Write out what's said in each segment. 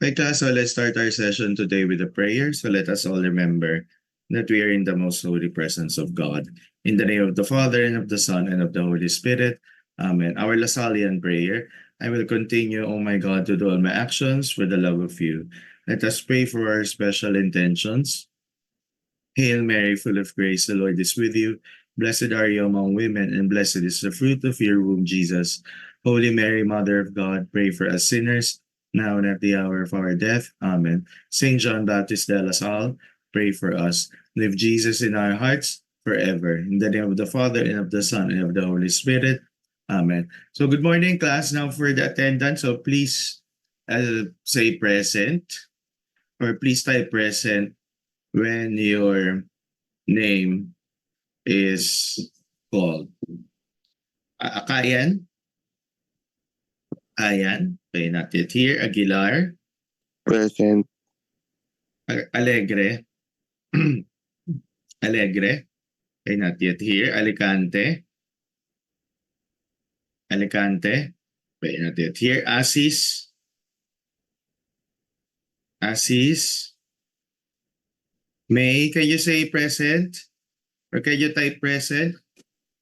Okay, class, so let's start our session today with a prayer. So let us all remember that we are in the most holy presence of God. In the name of the Father, and of the Son, and of the Holy Spirit. Amen. Our Lasallian prayer. I will continue, O my God, to do all my actions for the love of you. Let us pray for our special intentions. Hail Mary, full of grace, the Lord is with you. Blessed are you among women, and blessed is the fruit of your womb, Jesus. Holy Mary, Mother of God, pray for us sinners, now and at the hour of our death. Amen. Saint John Baptist de La Salle, pray for us. Live Jesus in our hearts forever. In the name of the Father, and of the Son, and of the Holy Spirit. Amen. So good morning, class. Now for the attendance, so please say present, or please type present when your name is called. Akayan? Ayan. Okay, not yet here. Aguilar? Present. Alegre? Alegre? Okay, not yet here. Alicante? Alicante? Okay, not yet here. Asis? Asis? May, can you say present? Or can you type present?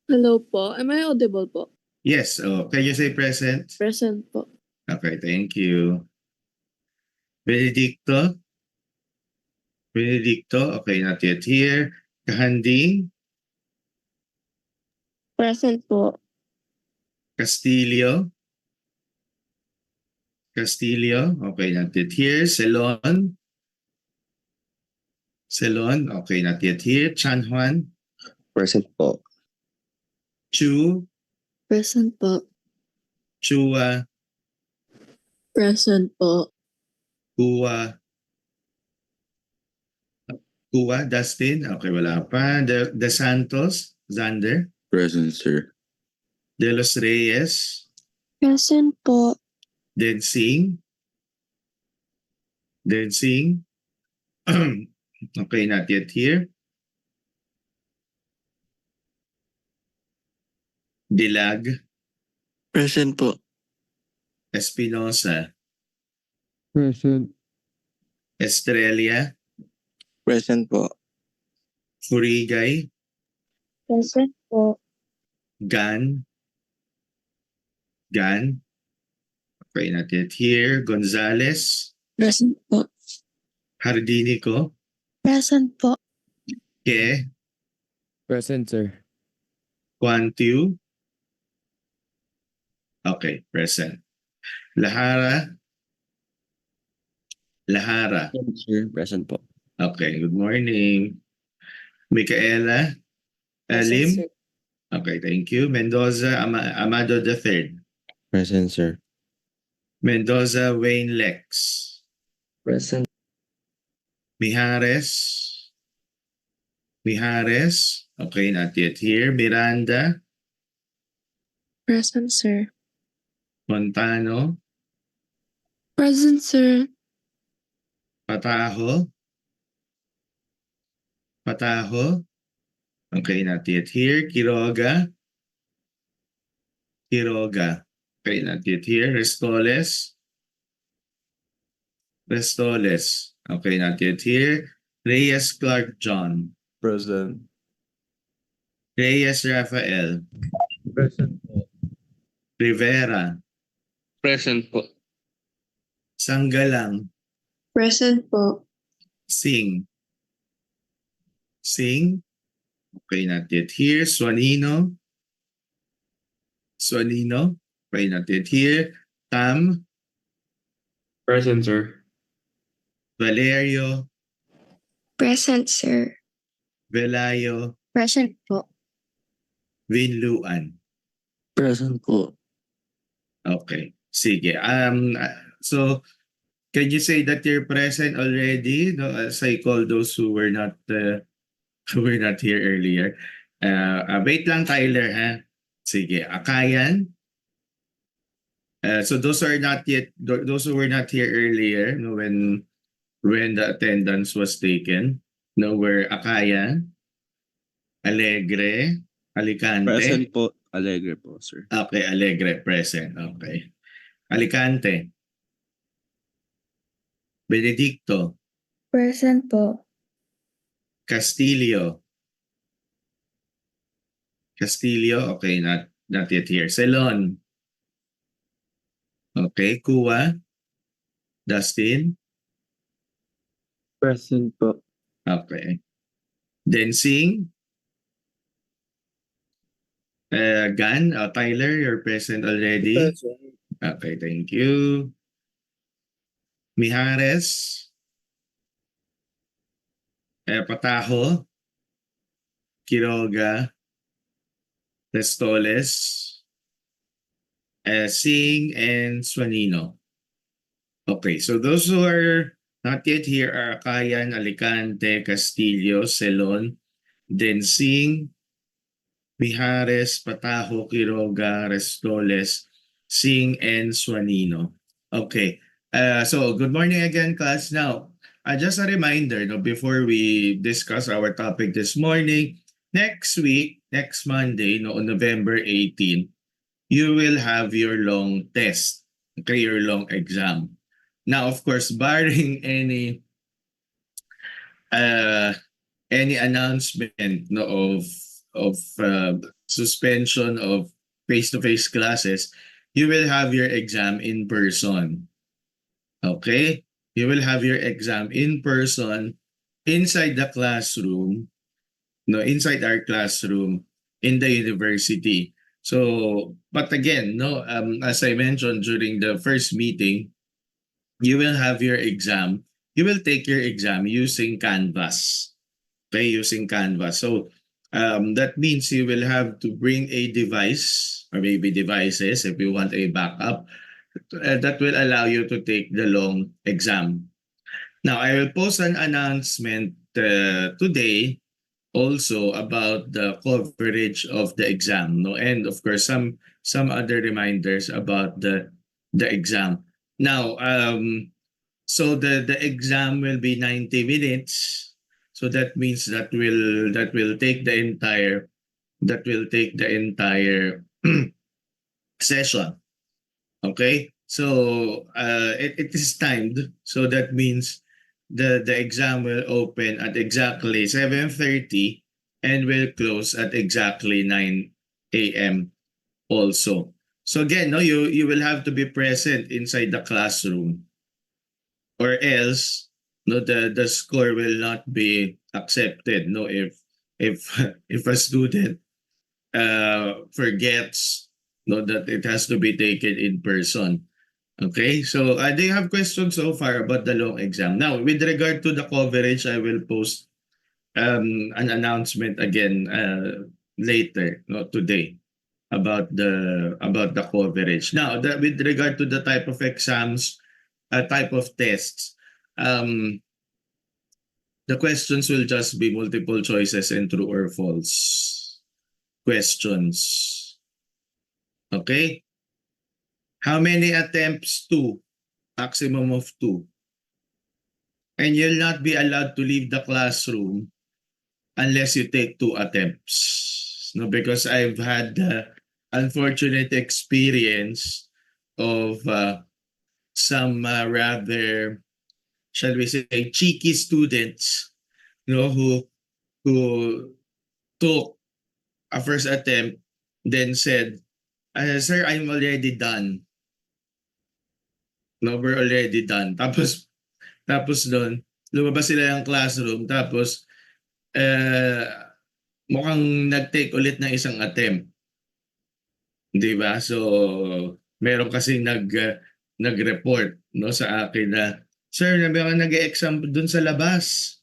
Hello po. Am I audible po? Yes. Oh, can you say present? Present po. Okay, thank you. Benedicto? Benedicto? Okay, not yet here. Kahanding? Present po. Castillo? Castillo? Okay, not yet here. Celon? Celon? Okay, not yet here. Chan Juan? Present po. Chu? Present po. Chua? Present po. Kua? Kua? Dustin? Okay, wala pa. De Santos? Xander? Present, sir. De Los Reyes? Present po. Densing? Densing? Okay, not yet here. Dilag? Present po. Espinosa? Present. Estrella? Present po. Furigay? Present po. Gan? Gan? Okay, not yet here. Gonzales? Present po. Hardinico? Present po. Ke? Present, sir. Quantiu? Okay, present. Lahara? Lahara? Sir, present po. Okay, good morning. Micaela? Present, Lim? sir. Okay, thank you. Mendoza Amado III. Present, sir. Mendoza Wayne Lex. Present. Mijares? Mijares? Okay, not yet here. Miranda? Present, sir. Montano? Present, sir. Patajo? Patajo? Okay, not yet here. Quiroga? Quiroga? Okay, not yet here. Restoles? Restoles? Okay, not yet here. Reyes Clark John? Present. Reyes Rafael? Present po. Rivera? Present po. Sanggalang? Present po. Sing? Sing? Okay, not yet here. Swanino? Swanino? Okay, not yet here. Tam? Present, sir. Valerio? Present, sir. Velayo? Present po. Vinluan? Present po. Okay. Sige. So, can you say that you're present already? No, as I call those who were not who were not here earlier. Wait lang, Tyler, ha? Sige. Akayan? So those are not yet those who were not here earlier, no, when the attendance was taken, no, were Akayan, Alegre, Alicante. Present po. Alegre po, sir. Okay, Alegre present. Okay. Alicante. Benedicto, Present po. Castillo, okay, not yet here. Celon, okay, Kua, Dustin, Present po. okay. Densing, Gan, Tyler, you're present already. Okay, thank you. Mijares, Patajo, Quiroga, Testoles, Singh, and Swanino. Okay, so those who are not yet here are Akayan, Alicante, Castillo, Celon, Densing, Mijares, Patajo, Quiroga, Restoles, Singh, and Swanino. Okay, so good morning again, class. Now, just a reminder, no, before we discuss our topic this morning, next week, next Monday, no, on November 18, you will have your long test, okay, your long exam. Now, of course, barring uh, any announcement, no, of suspension of face-to-face classes, you will have your exam in person. Okay? You will have your exam in person inside the classroom, no, inside our classroom in the university. So, but again, no, as I mentioned during the first meeting, you will have your exam. You will take your exam using Canvas. Okay, using Canvas. So that means you will have to bring a device or maybe devices if you want a backup that will allow you to take the long exam. Now, I will post an announcement today also about the coverage of the exam, no, and of course some other reminders about the exam. Now, so the exam will be 90 minutes. So that means that will take the entire session. Okay? So it is timed. So that means the exam will open at exactly 7:30 and will close at exactly 9 a.m. also. So again, no, you will have to be present inside the classroom, or else no, the score will not be accepted, no, if if a student forgets, no, that it has to be taken in person. Okay, so do you have questions so far about the long exam? Now, with regard to the coverage, I will post an announcement again later, no, today, about the coverage. Now, with regard to the type of exams, type of tests, um, the questions will just be multiple choices and true or false questions. Okay? How many attempts? 2. Maximum of 2. And you'll not be allowed to leave the classroom unless you take 2 attempts. No, because I've had the unfortunate experience of some rather, shall we say, cheeky students, who took a first attempt, then said, "Sir, I'm already done." No, we're already done. Tapos doon, lumabas sila ng classroom, tapos mukhang nag-take ulit ng isang attempt. Di ba? So, meron kasi nag-report, no, sa akin na, "Sir, meron nag-exam dun sa labas."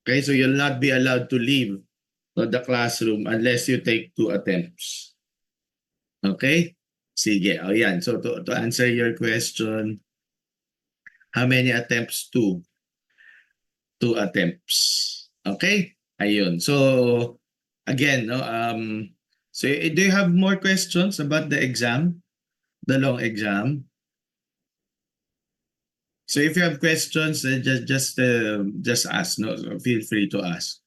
Okay, so you'll not be allowed to leave the classroom unless you take 2 attempts. Okay? Sige, o yan. So to answer your question, how many attempts? 2. 2 attempts. Okay? Ayun. So, again, no, so do you have more questions about the exam? The long exam? So if you have questions, just ask, no? Feel free to ask.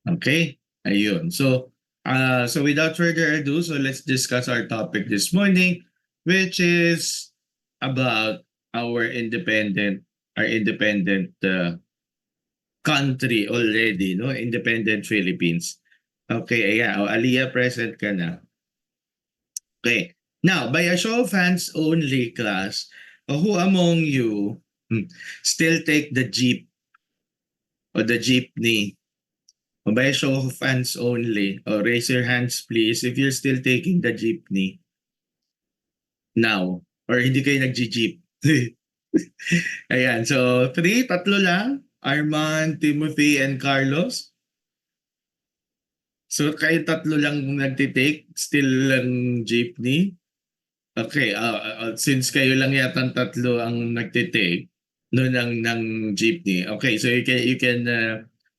Okay? Ayun. So without further ado, so let's discuss our topic this morning, which is about our independent our independent country already, no? Independent Philippines. Okay, ayan. Aliyah, present ka na. Okay. Now, by a show of hands only, class, who among you still take the jeep or the jeepney? O by a show of hands only, or raise your hands please if you're still taking the jeepney now. Or hindi kayo nag-jeep. Ayan, so tatlo lang. Arman, Timothy, and Carlos. So kayo tatlo lang nagtitake, still lang jeepney. Okay, since kayo lang yata tatlo ang nagtitake no ng jeepney. Okay, so you can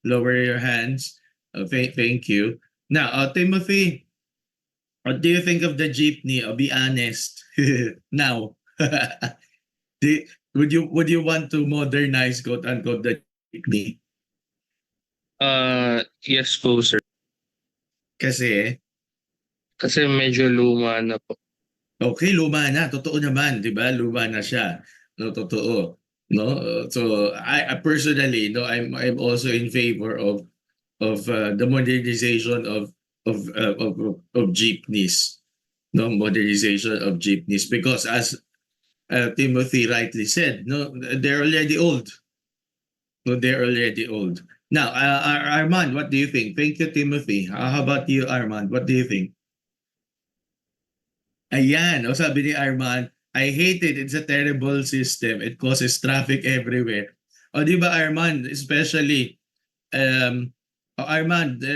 lower your hands. Thank you. Now, Timothy, what do you think of the jeepney? Be honest. Now. Would you want to modernize, quote unquote, the jeepney? Yes po, sir. Kasi Kasi medyo luma na po. okay, luma na, totoo naman, 'di ba? Luma na siya. No, totoo. No? So I personally, no, I'm also in favor of the modernization of jeepneys. No, modernization of jeepneys because as Timothy rightly said, no, they're already old. No, they're already old. Now, Armand, what do you think? Thank you, Timothy. How about you, Armand? What do you think? Ayan, sabi ni Armand, I hate it. It's a terrible system. It causes traffic everywhere. O, di ba, Armand? Especially, Armand,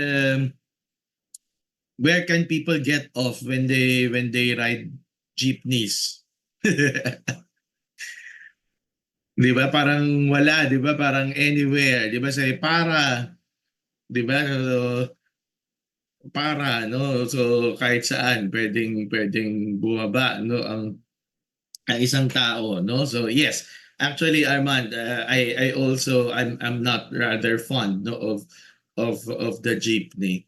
where can people get off when they ride jeepneys? Di ba? Parang wala, di ba? Parang anywhere. Di ba? Say, para. Di ba? So, para, no? So, kahit saan, pwedeng bumaba, no? Ang isang tao, no? So, yes. Actually, Armand, I also, I'm not rather fond, no, of the jeepney.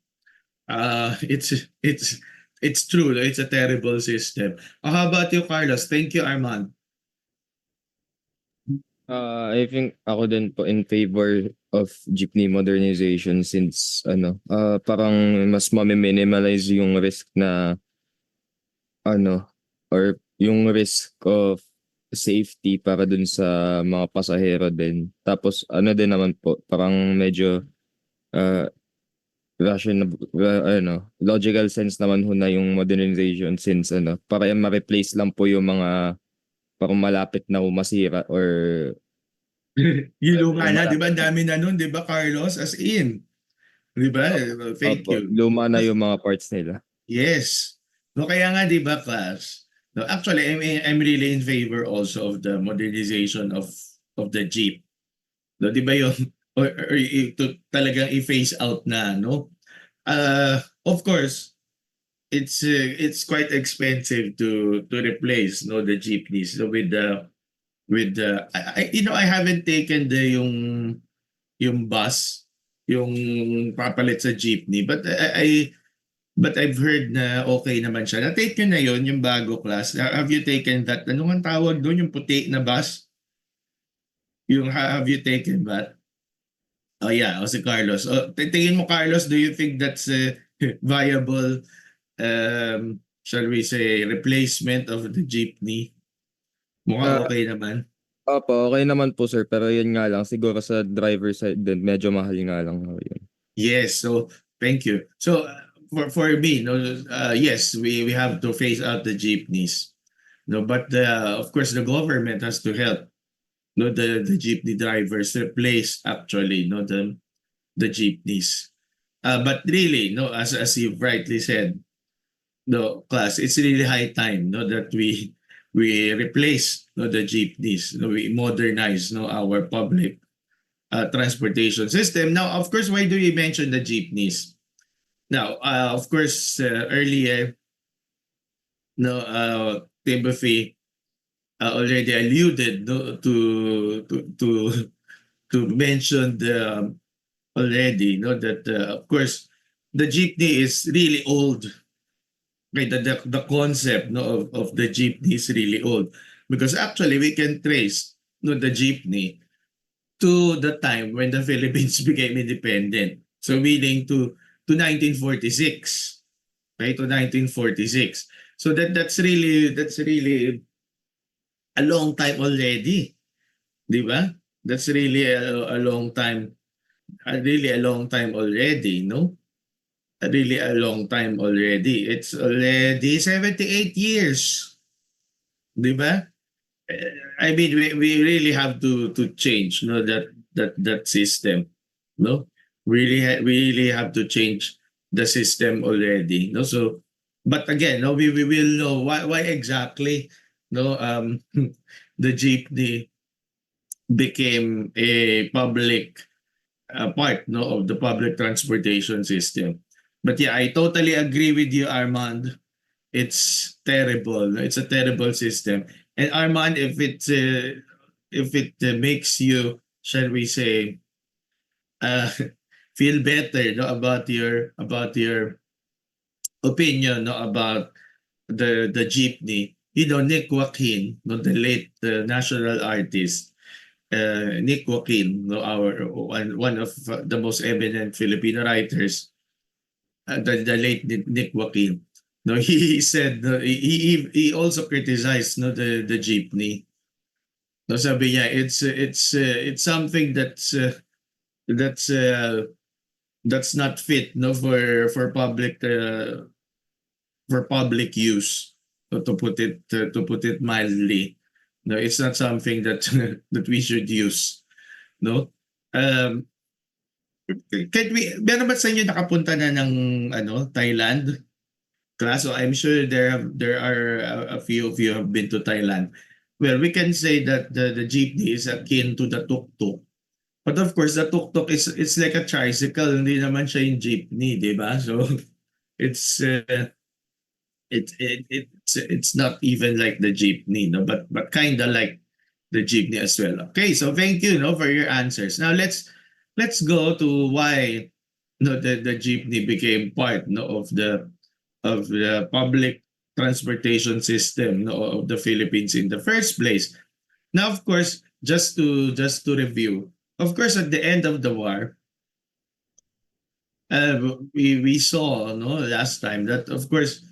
It's true, no? It's a terrible system. How about you, Carlos? Thank you, Armand. I think ako din po in favor of jeepney modernization since parang mas ma-minimalize yung risk na or yung risk of safety para dun sa mga pasahero din. Tapos din naman po parang medyo logical sense naman ho na yung modernization since para ma-replace lang po yung mga parang malapit na masira or Yung luma na, di ba? Ang dami na nun, di ba, Carlos? As in. Di ba? Thank you. luma na yung mga parts nila. Yes. No, kaya nga, di ba, class? No, actually, I'm really in favor also of the modernization of the Jeep. No, di ba yung, or ito talagang i-phase out na, no? Of course, it's quite expensive to replace no the jeepneys so with the I haven't taken yung bus yung papalit sa jeepney but I've heard na okay naman siya. Na-take nyo na yung bago class. Have you taken that? Ano ang tawag doon? Yung puti na bus? Yung have you taken that? Oh yeah, si Carlos. Tingin mo Carlos, do you think that's viable shall we say, replacement of the jeepney? Mukhang okay naman. Opo, okay naman po sir, pero yun nga lang, siguro sa driver side din, medyo mahal nga lang yun. Yes, so thank you. So for me, no, yes, we have to phase out the jeepneys. No, but of course the government has to help no the jeepney drivers replace actually no the jeepneys. But really, no, as you've rightly said, no class, it's really high time no that we replace no the jeepneys, no, we modernize no our public transportation system. Now, of course, why do we mention the jeepneys? Now, of course, earlier, no, Timothy already alluded no, to mention the already no that of course the jeepney is really old. Right, the concept no of the jeepney is really old because actually we can trace no the jeepney to the time when the Philippines became independent. So meaning to 1946, right? To 1946. So that's really a long time already, 'di ba? That's really a long time, really a long time already, no? Really a long time already. It's already 78 years, 'di ba? I mean, we really have to change, no, that system, no. We really have to change the system already, no. So, but again, no, we will know why exactly, no, the jeepney became a public part, no, of the public transportation system. But yeah, I totally agree with you, Armand. It's terrible. It's a terrible system. And Armand, if it makes you, shall we say, uh, feel better, no, about your opinion, no, about the jeepney. You know, Nick Joaquin, no, the late national artist, Nick Joaquin, no, our one of the most eminent Filipino writers, the late Nick Joaquin. No, he said, no, he also criticized, no, the jeepney. No, sabi niya, it's something that's uh, that's not fit, no, for public use, no, to put it mildly. No, it's not something that that we should use, no. Um, can we, meron ba sa inyo nakapunta na ng Thailand? Class, so I'm sure there are a few of you have been to Thailand. Well, we can say that the jeepney is akin to the tuk-tuk. But of course, the tuk-tuk is it's like a tricycle, hindi naman siya yung jeepney, di ba? So it's it's not even like the jeepney, no, but kind of like the jeepney as well. Okay, so thank you, no, for your answers. Now let's go to why, no, the jeepney became part, no, of the public transportation system, no, of the Philippines in the first place. Now, of course, just to review, of course, at the end of the war, we saw, no, last time that of course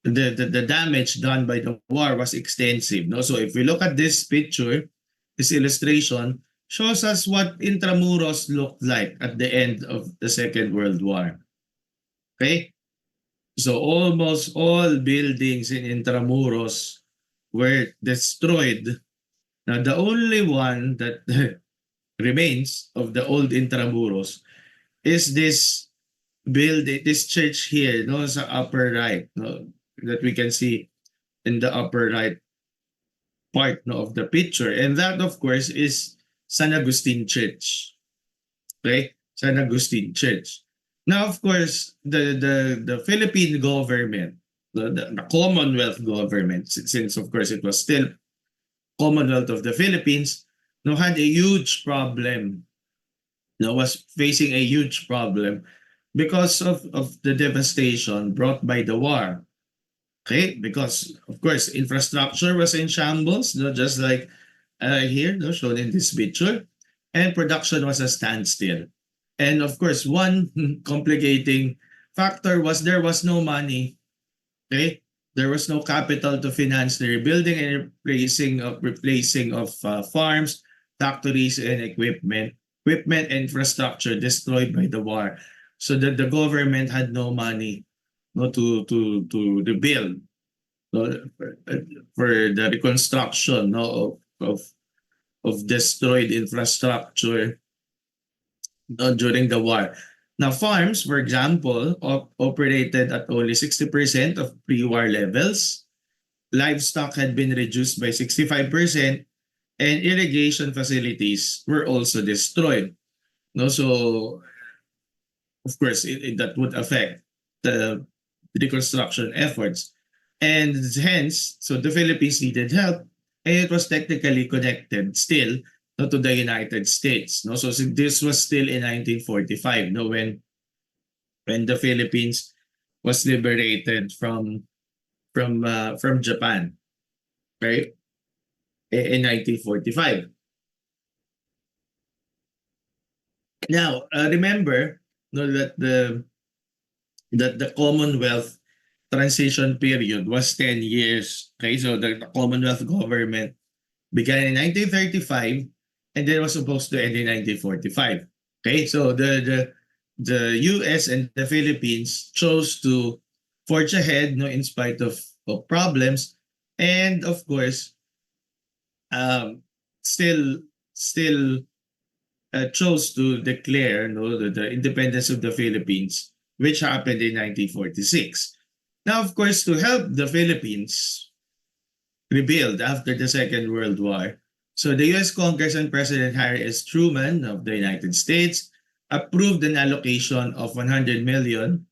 the damage done by the war was extensive, no. So if we look at this picture, this illustration shows us what Intramuros looked like at the end of the Second World War. Okay, so almost all buildings in Intramuros were destroyed. Now the only one that remains of the old Intramuros is this church here, no, sa upper right, no, that we can see in the upper right part, no, of the picture, and that of course is San Agustin Church. Okay, San Agustin Church. Now, of course, the Philippine government, the Commonwealth government, since of course it was still Commonwealth of the Philippines, no, had a huge problem. No, was facing a huge problem because of the devastation brought by the war. Okay, because of course infrastructure was in shambles, no, just like here, no, shown in this picture, and production was a standstill. And of course, one complicating factor was there was no money. Okay, there was no capital to finance the rebuilding and replacing of farms, factories, and equipment and infrastructure destroyed by the war. So that the government had no money, no, to rebuild, no, for the reconstruction, no, of destroyed infrastructure, no, during the war. Now, farms, for example, operated at only 60% of pre-war levels. Livestock had been reduced by 65%, and irrigation facilities were also destroyed. No, so of course that would affect the reconstruction efforts, and hence, so the Philippines needed help, and it was technically connected still, no, to the United States. No, so this was still in 1945, no, when the Philippines was liberated from Japan, right? In 1945. Now, remember no, that the Commonwealth transition period was 10 years. Okay, so the Commonwealth government began in 1935 and then was supposed to end in 1945. Okay, so the US and the Philippines chose to forge ahead no, in spite of problems. And of course, um, still chose to declare no, the independence of the Philippines, which happened in 1946. Now, of course, to help the Philippines rebuild after the Second World War, so the US Congress and President Harry S. Truman of the United States approved an allocation of $100 million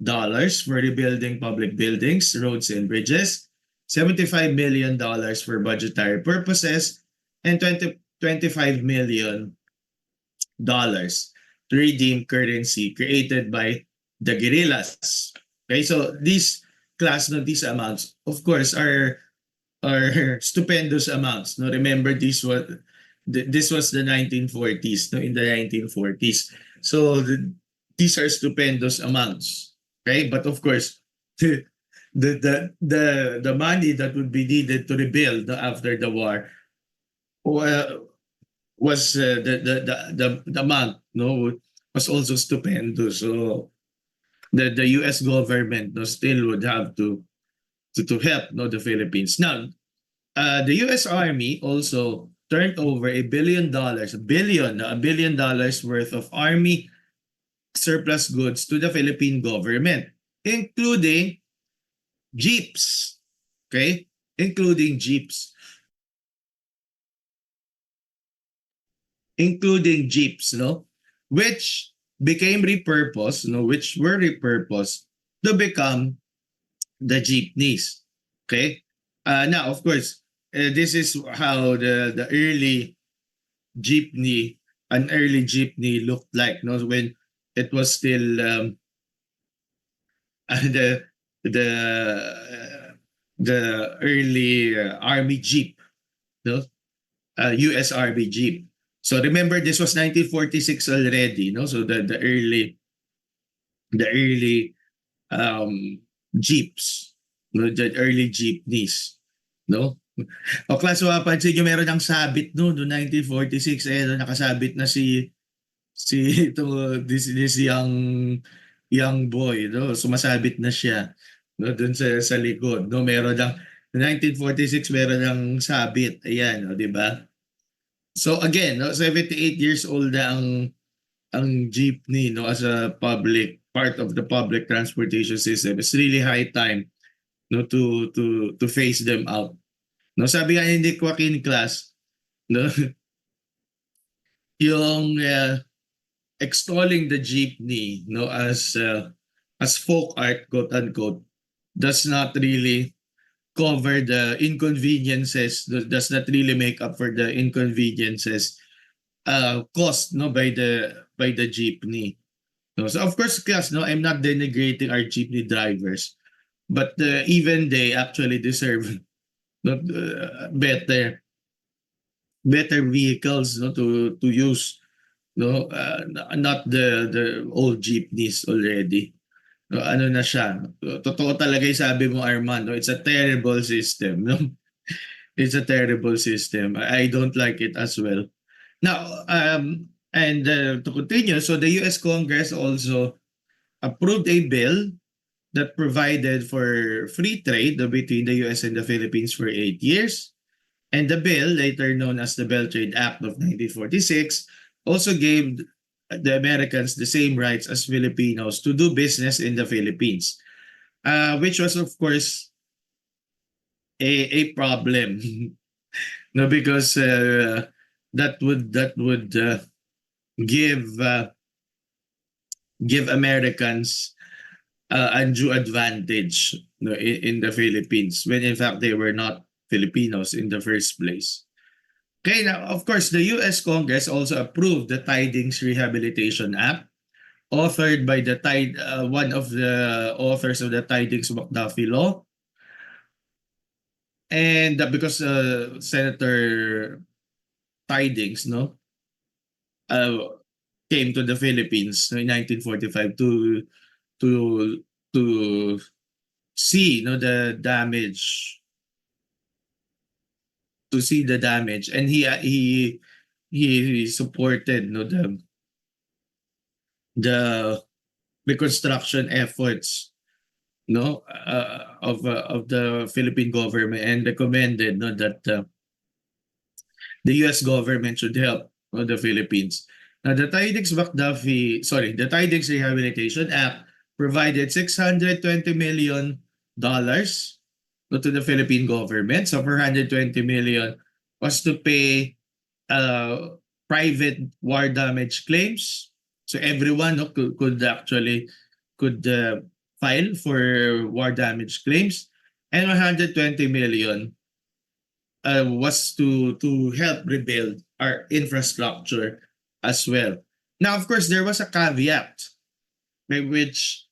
for rebuilding public buildings, roads, and bridges, $75 million for budgetary purposes, and 25 million dollars to redeem currency created by the guerrillas. Okay, so these amounts, of course, are stupendous amounts. No, remember this was the 1940s. No, in the 1940s, so these are stupendous amounts. Okay, but of course, the money that would be needed to rebuild after the war, well, was the amount no was also stupendous. So the US government no, still would have to help no the Philippines. Now, the US Army also turned over $1 billion worth of army surplus goods to the Philippine government, including jeeps. Okay, including jeeps. Including jeeps, no, which became repurposed, no, which were repurposed to become the jeepneys. Okay, now of course, this is how the early jeepney looked like, no, when it was still the the the early army jeep, no, US Army jeep. So remember, this was 1946 already, no? So the early jeeps, no? The early jeepneys, no? O class, mapapansin nyo, meron ng sabit no 1946, nakasabit na this young boy, no? Sumasabit na siya, no, dun sa likod, no? Meron ng 1946, meron ng sabit, ayan, no, di ba? So again, no, 78 years old na ang jeepney, no, as a public part of the public transportation system. It's really high time, no, to phase them out. No, sabi nga ni Nick Joaquin class, no, yung extolling the jeepney, no, as folk art, quote unquote, does not really cover the inconveniences, does not really make up for the inconveniences caused no by the jeepney. No, so of course, class, no, I'm not denigrating our jeepney drivers, but even they actually deserve not better vehicles, no, to use, no, not the old jeepneys already. No, ano na siya, totoo talaga yung sabi mo, Armand, no, it's a terrible system, no. It's a terrible system. I don't like it as well. Now, and to continue, so the US Congress also approved a bill that provided for free trade between the US and the Philippines for 8 years. And the bill, later known as the Bell Trade Act of 1946, also gave the Americans the same rights as Filipinos to do business in the Philippines, which was, of course, a problem. No, because that would give Americans undue advantage, no, in the Philippines, when in fact they were not Filipinos in the first place. Okay, now of course the US Congress also approved the Tidings Rehabilitation Act, authored by one of the authors of the Tidings-McDuffie Law. And because Senator Tidings, no, came to the Philippines in 1945 to see the damage, and he supported the reconstruction efforts of the Philippine government, and recommended that the US government should help the Philippines. Now, the Tidings Rehabilitation Act provided $620 million to the Philippine government. So $420 million was to pay private war damage claims. So everyone could actually file for war damage claims, and 120 million was to help rebuild our infrastructure as well. Now, of course, there was a caveat which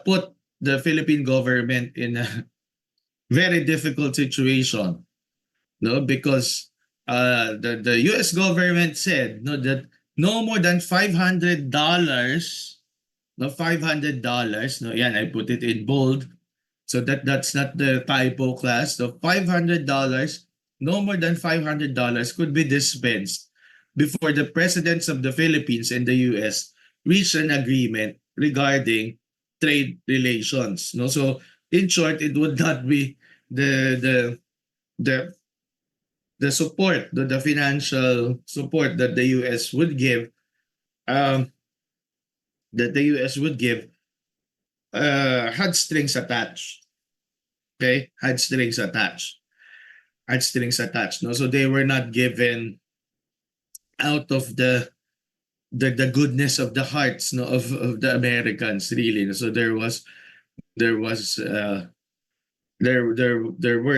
put the Philippine government in a very difficult situation, because the U.S. government said that no more than $500. No, $500. No, yan, I put it in bold. So that's not the typo, class. So $500, no more than $500 could be dispensed before the presidents of the Philippines and the US reach an agreement regarding trade relations. No, so in short, it would not be the support, the financial support that the US would give. Had strings attached. Okay, had strings attached. No, so they were not given out of the goodness of the hearts, of the Americans, really. So there were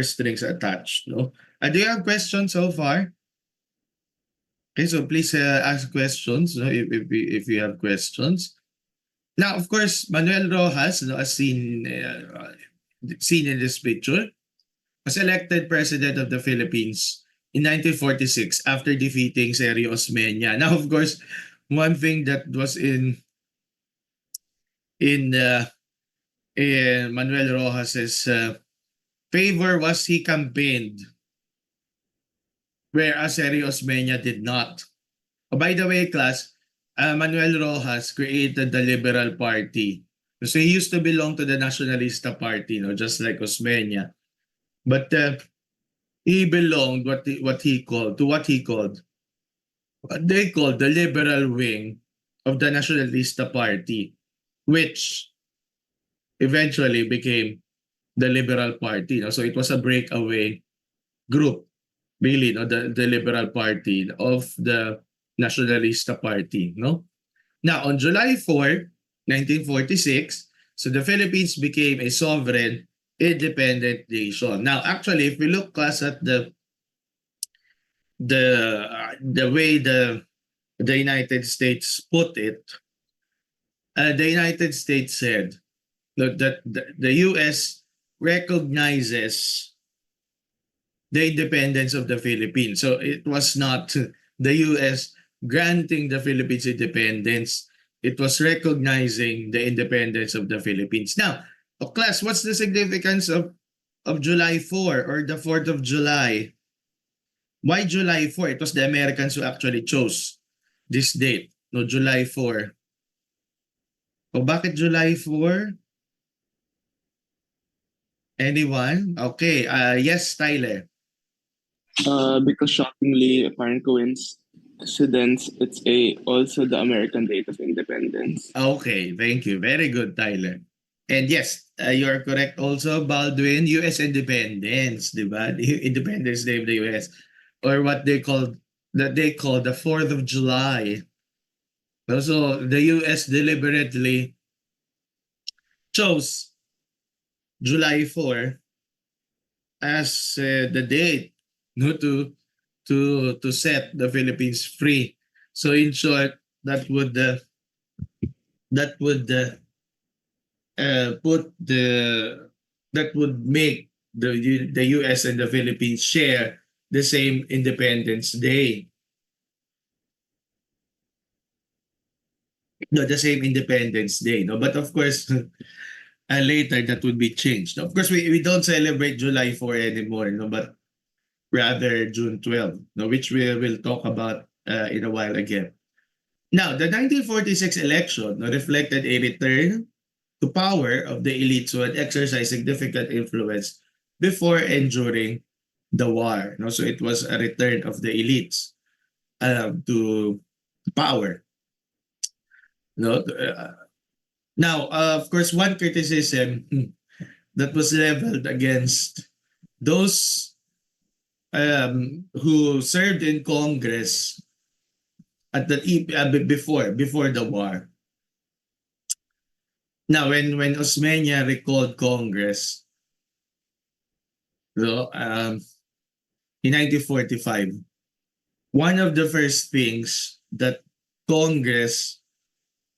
strings attached. No, do you have questions so far? Okay, so please ask questions, if you have questions. Now, of course, Manuel Rojas, as seen in this picture, was elected president of the Philippines in 1946 after defeating Sergio Osmeña. Now, of course, one thing that was in Manuel Rojas's favor was he campaigned, whereas Sergio Osmeña did not. Oh, by the way, class, Manuel Rojas created the Liberal Party. So he used to belong to the Nacionalista Party, just like Osmeña. But he belonged what they called the liberal wing of the Nacionalista Party, which eventually became the Liberal Party. So it was a breakaway group, really, the Liberal Party of the Nacionalista Party. Now, on July 4, 1946, so the Philippines became a sovereign, independent nation. Now, actually, if we look, class, at the way the United States put it, the United States said that the U.S. recognizes the independence of the Philippines. So it was not the U.S. granting the Philippines independence. It was recognizing the independence of the Philippines. Now, class, what's the significance of July 4 or the 4th of July? Why July 4? It was the Americans who actually chose this date, July 4. O bakit July 4? Anyone? Okay, yes, Tyler. Because shockingly, apparent coincidence, it's also the American Date of Independence. Okay, thank you. Very good, Tyler. And yes, you are correct also, Baldwin. U.S. independence, diba? Independence Day of the U.S. Or what they call the 4th of July. Also, the U.S. deliberately chose July 4 as the date to set the Philippines free. So in short, that would make the U.S. and the Philippines share the same Independence Day. no, the same Independence Day. No, but of course, later that would be changed. Of course, we don't celebrate July 4 anymore, no, but rather June 12, no, which we will talk about in a while again. Now, the 1946 election no, reflected a return to power of the elites who had exercised significant influence before and during the war. No, so it was a return of the elites to power. No, now, of course, one criticism that was leveled against those who served in Congress at the before the war. Now, when Osmeña recalled Congress, so, in 1945, one of the first things that Congress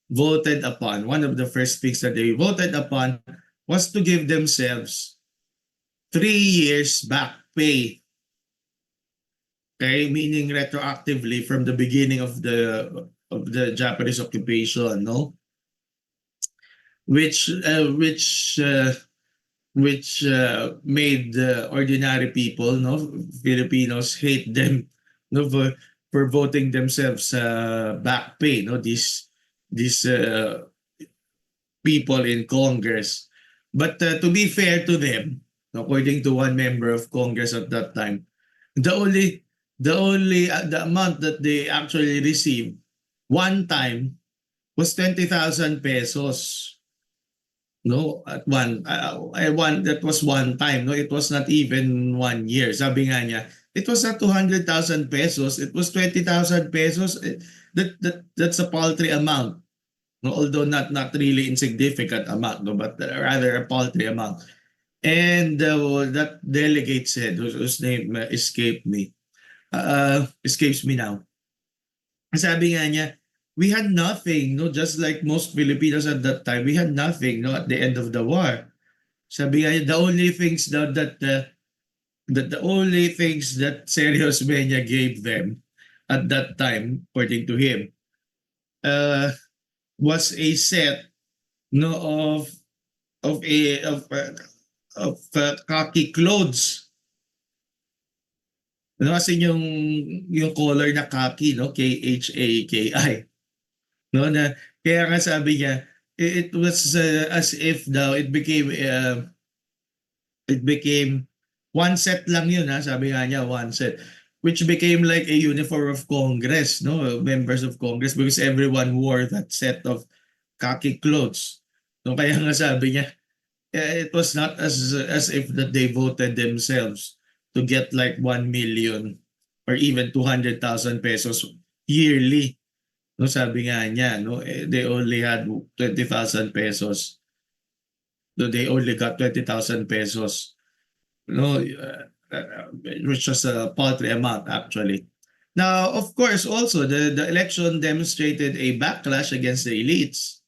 voted upon, one of the first things that they voted upon was to give themselves 3 years back pay. Okay, meaning retroactively from the beginning of the Japanese occupation, no? Which made ordinary people, no, Filipinos hate them, no, for voting themselves back pay, no, these people in Congress. But to be fair to them, according to one member of Congress at that time, the amount that they actually received one time was 20,000 pesos. No, at one that was one time. No, it was not even 1 year. Sabi nga niya, it was not 200,000 pesos. It was 20,000 pesos. That's a paltry amount. No, although not really insignificant amount, no, but rather a paltry amount. And that delegate said, whose name escapes me now. Sabi nga niya, we had nothing, no, just like most Filipinos at that time, we had nothing, no, at the end of the war. Sabi nga niya, the only things that Sergio Osmeña gave them at that time, according to him, was a set, no, of khaki clothes. No, kasi yung color na khaki, no, KHAKI. No, na kaya nga sabi niya, it was as if daw it became one set lang yun, ha, sabi nga niya, one set, which became like a uniform of Congress, no, members of Congress, because everyone wore that set of khaki clothes. No, kaya nga sabi niya, it was not as if that they voted themselves to get like 1 million or even 200,000 pesos yearly. No, sabi nga niya, no, they only had 20,000 pesos. No, they only got 20,000 pesos. No, which was a paltry amount actually. Now, of course, also the election demonstrated a backlash against the elites.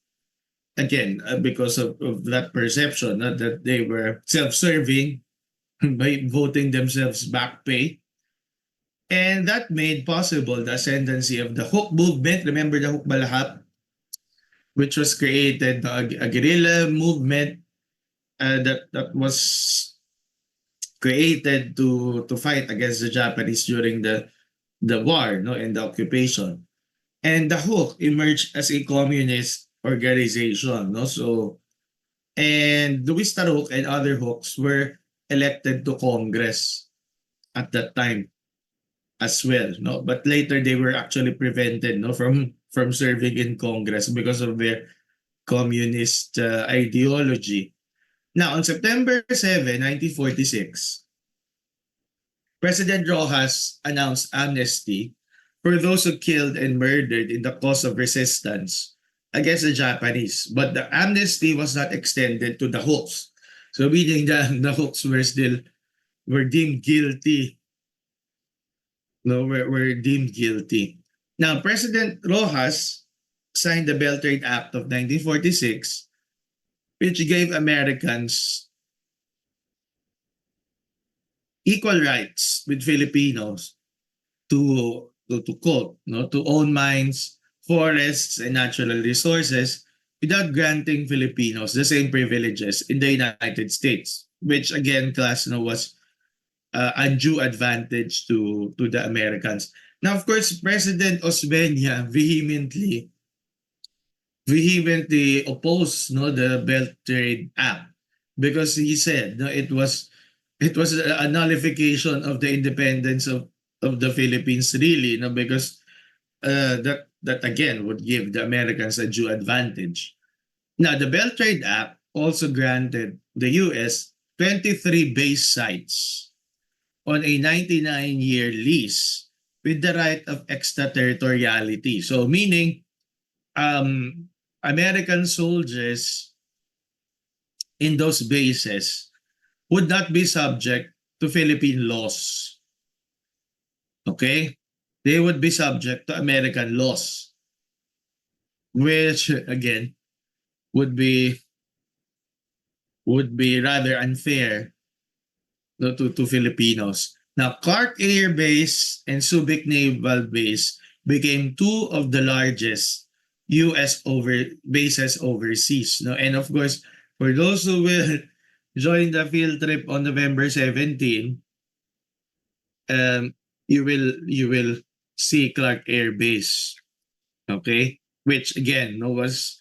Again, because of that perception that they were self-serving by voting themselves back pay. And that made possible the ascendancy of the Huk movement. Remember the Huk Balahat, which was created, a guerrilla movement that was created to fight against the Japanese during the war, no, and the occupation. And the Huk emerged as a communist organization, no. So, and Luis Taruk and other Huks were elected to Congress at that time as well, no, but later they were actually prevented, no, from serving in Congress because of their communist ideology. Now, on September 7, 1946, President Rojas announced amnesty for those who killed and murdered in the cause of resistance against the Japanese, but the amnesty was not extended to the Huks. So meaning the Huks were deemed guilty. No, were deemed guilty. Now, President Rojas signed the Beltrade Act of 1946, which gave Americans equal rights with Filipinos to quote, no, to own mines, forests and natural resources without granting Filipinos the same privileges in the United States, which again, class, was undue advantage to the Americans. Now, of course, President Osmeña vehemently opposed the Belt Trade Act because he said it was a nullification of the independence of the Philippines, really, because that again would give the Americans a due advantage. Now, the Belt Trade Act also granted the US 23 base sites on a 99-year lease with the right of extraterritoriality. So meaning American soldiers in those bases would not be subject to Philippine laws. Okay? They would be subject to American laws, which again would be rather unfair to Filipinos. Now, Clark Air Base and Subic Naval Base became two of the largest U.S. bases overseas. And of course, for those who will join the field trip on November 17, you will see Clark Air Base, okay, which again was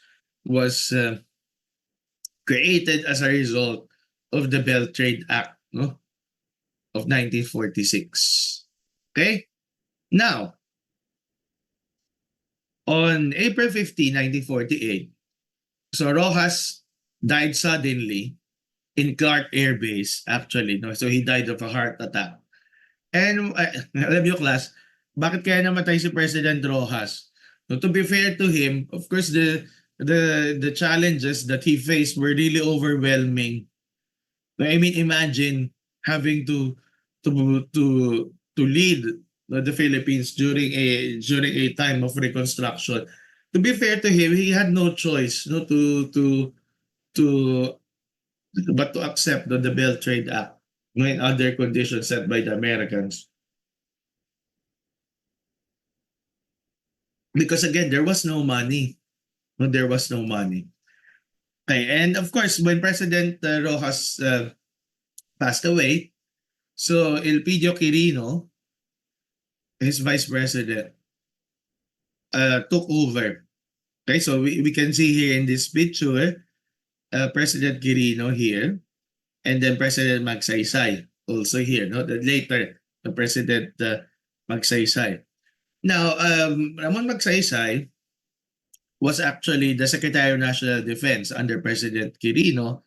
created as a result of the Belt Trade Act of 1946. Okay? Now, on April 15, 1948, so Rojas died suddenly in Clark Air Base, actually. So he died of a heart attack. And alam niyo, class, bakit kaya namatay si President Rojas? To be fair to him, of course, the challenges that he faced were really overwhelming. I mean, imagine having to lead the Philippines during a time of reconstruction. To be fair to him, he had no choice but to accept the Belt Trade Act and other conditions set by the Americans. Because again, there was no money. There was no money. Okay, and of course, when President Rojas passed away, so Elpidio Quirino, his vice president, took over. Okay, so we can see here in this picture, President Quirino here, and then President Magsaysay also here. Later, the President Magsaysay. Now, Ramon Magsaysay was actually the Secretary of National Defense under President Quirino,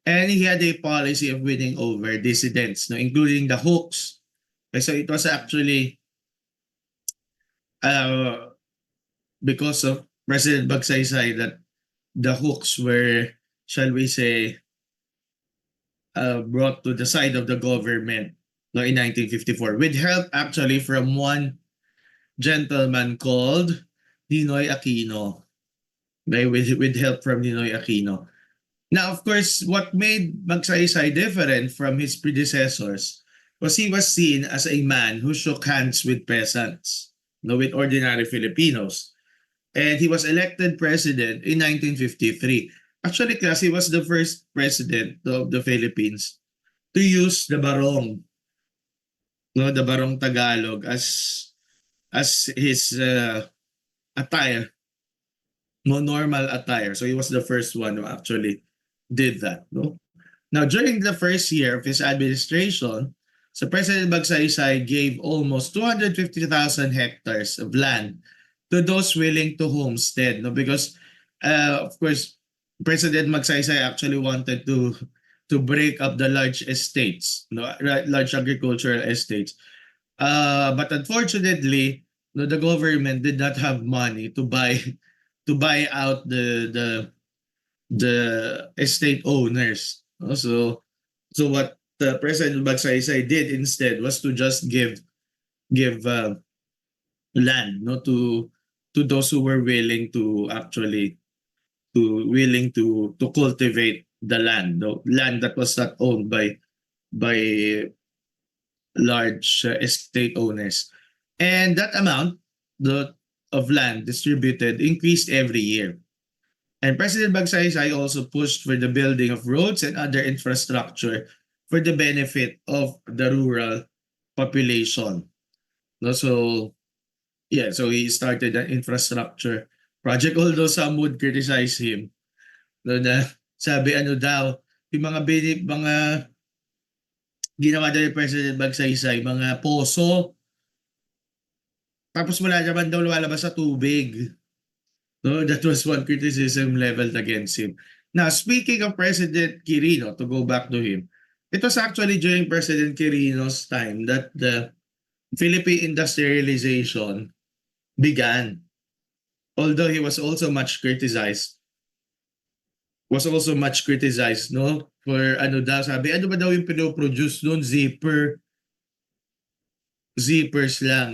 and he had a policy of winning over dissidents, including the Hooks. So it was actually because of President Magsaysay that the Hooks were, shall we say, brought to the side of the government in 1954, with help actually from one gentleman called Ninoy Aquino. With help from Ninoy Aquino. Now, of course, what made Magsaysay different from his predecessors was he was seen as a man who shook hands with peasants, with ordinary Filipinos. And he was elected president in 1953. Actually, class, he was the first president of the Philippines to use the barong, the barong Tagalog as his attire, normal attire. So he was the first one who actually did that. Now, during the first year of his administration, so President Magsaysay gave almost 250,000 hectares of land to those willing to homestead, because of course President Magsaysay actually wanted to break up the large estates, large agricultural estates. But unfortunately, the government did not have money to buy out the estate owners. So what President Magsaysay did instead was to just give land to those who were willing to actually to cultivate the land that was not owned by large estate owners. And that amount, the of land distributed increased every year. And President Magsaysay also pushed for the building of roads and other infrastructure for the benefit of the rural population. No, so so he started an infrastructure project, although some would criticize him. No, na sabi ano daw, yung mga ginawa daw ni President Magsaysay, mga poso, tapos wala naman daw lumalabas sa tubig. No, that was one criticism leveled against him. Now, speaking of President Quirino, to go back to him, it was actually during President Quirino's time that the Philippine industrialization began. Although he was also much criticized, no? For ano daw, sabi, ano ba daw yung pinoproduce noon? Zippers lang.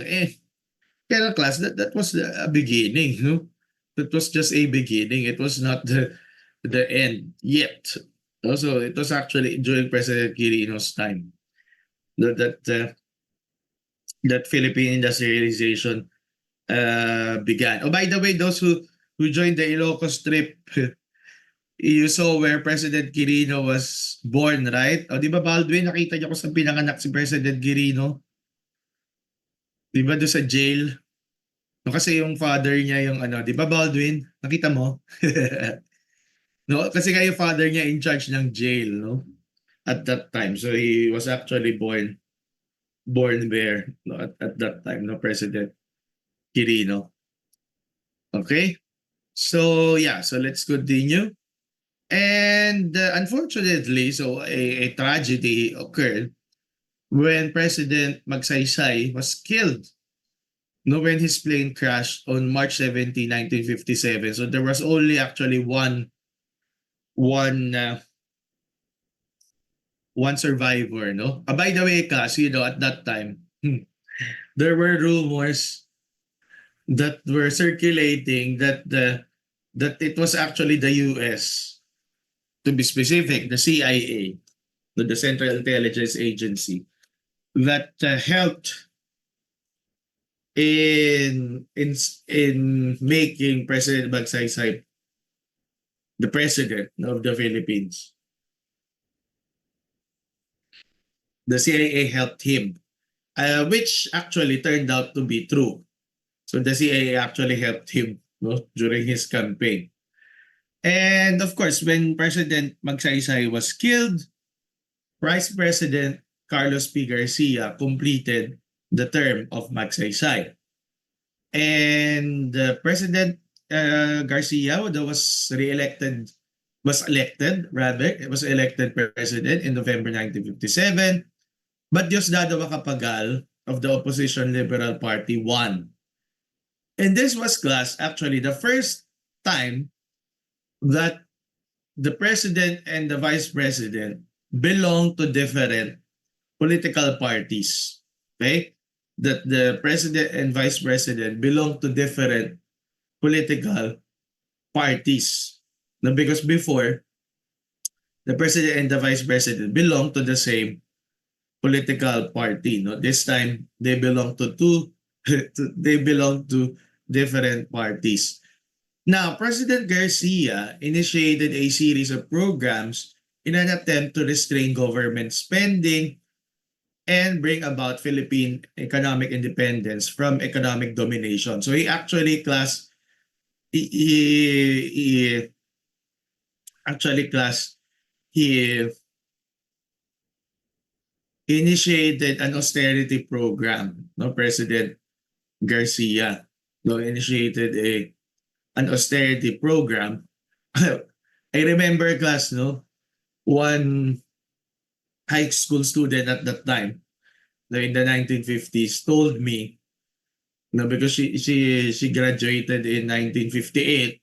Kaya class, that was a beginning, no? That was just a beginning. It was not the end yet. Also, it was actually during President Quirino's time that Philippine industrialization began. Oh, by the way, those who joined the Ilocos trip, you saw where President Quirino was born, right? O, di ba, Baldwin, nakita niyo ko sa pinanganak si President Quirino? Di ba doon sa jail? No, kasi yung father niya yung ano, di ba, Baldwin? Nakita mo? No, kasi yung father niya in charge ng jail, no? At that time. So he was actually born there, no, at that time, no, President Quirino. Okay? So so let's continue. And unfortunately, so a tragedy occurred when President Magsaysay was killed, no, when his plane crashed on March 17, 1957. So there was only actually one survivor, no? By the way, class, at that time, there were rumors that were circulating that it was actually the US, to be specific, the CIA, the Central Intelligence Agency, that helped in making President Magsaysay the president of the Philippines. The CIA helped him, which actually turned out to be true. So the CIA actually helped him, no, during his campaign. And of course, when President Magsaysay was killed, Vice President Carlos P. Garcia completed the term of Magsaysay. And President Garcia was elected president in November 1957. But Diosdado Macapagal of the opposition Liberal Party won. And this was, class, actually the first time that the president and the vice president belong to different political parties. Okay? That the president and vice president belong to different political parties. Now, because before, the president and the vice president belong to the same political party. No, this time they belong to different parties. Now, President Garcia initiated a series of programs in an attempt to restrain government spending and bring about Philippine economic independence from economic domination. So he actually, class, he initiated an austerity program. No, President Garcia, no, initiated an austerity program. I remember, class, no, one high school student at that time, in the 1950s, told me, no, because she graduated in 1958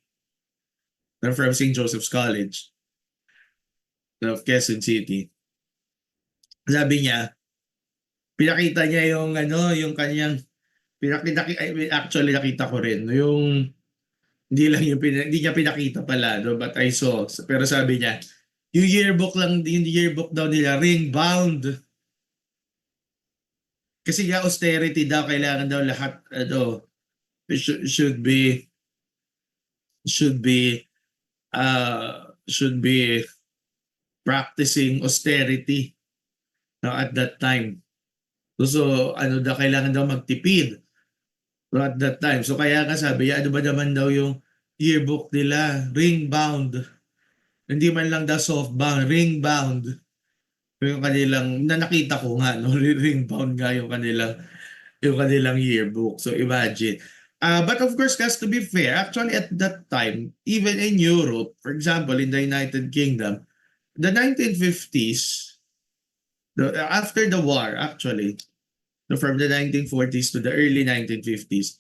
from St. Joseph's College of Quezon City. Sabi niya, pinakita niya yung kanyang actually nakita ko rin yung hindi niya pinakita pala, no, but I saw. Pero sabi niya, yung yearbook daw nila ring bound. Kasi austerity daw, kailangan daw lahat should be should be practicing austerity, no, at that time. So ano daw, kailangan daw magtipid, no, at that time. So kaya nga sabi, ano ba naman daw yung yearbook nila, ring bound. Hindi man lang daw soft bound, ring bound. Yung kanilang, na nakita ko nga, no, ring bound nga yung kanilang yearbook. So imagine. But of course, guys, to be fair, actually at that time, even in Europe, for example, in the United Kingdom, the 1950s, after the war, actually, from the 1940s to the early 1950s,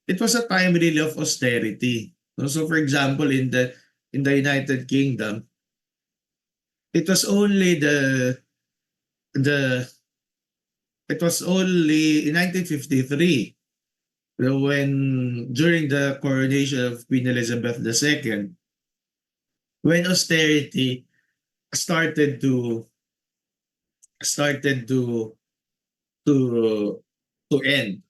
it was a time really of austerity. So for example, in the United Kingdom, it was only it was only in 1953, when during the coronation of Queen Elizabeth II, when austerity started to end,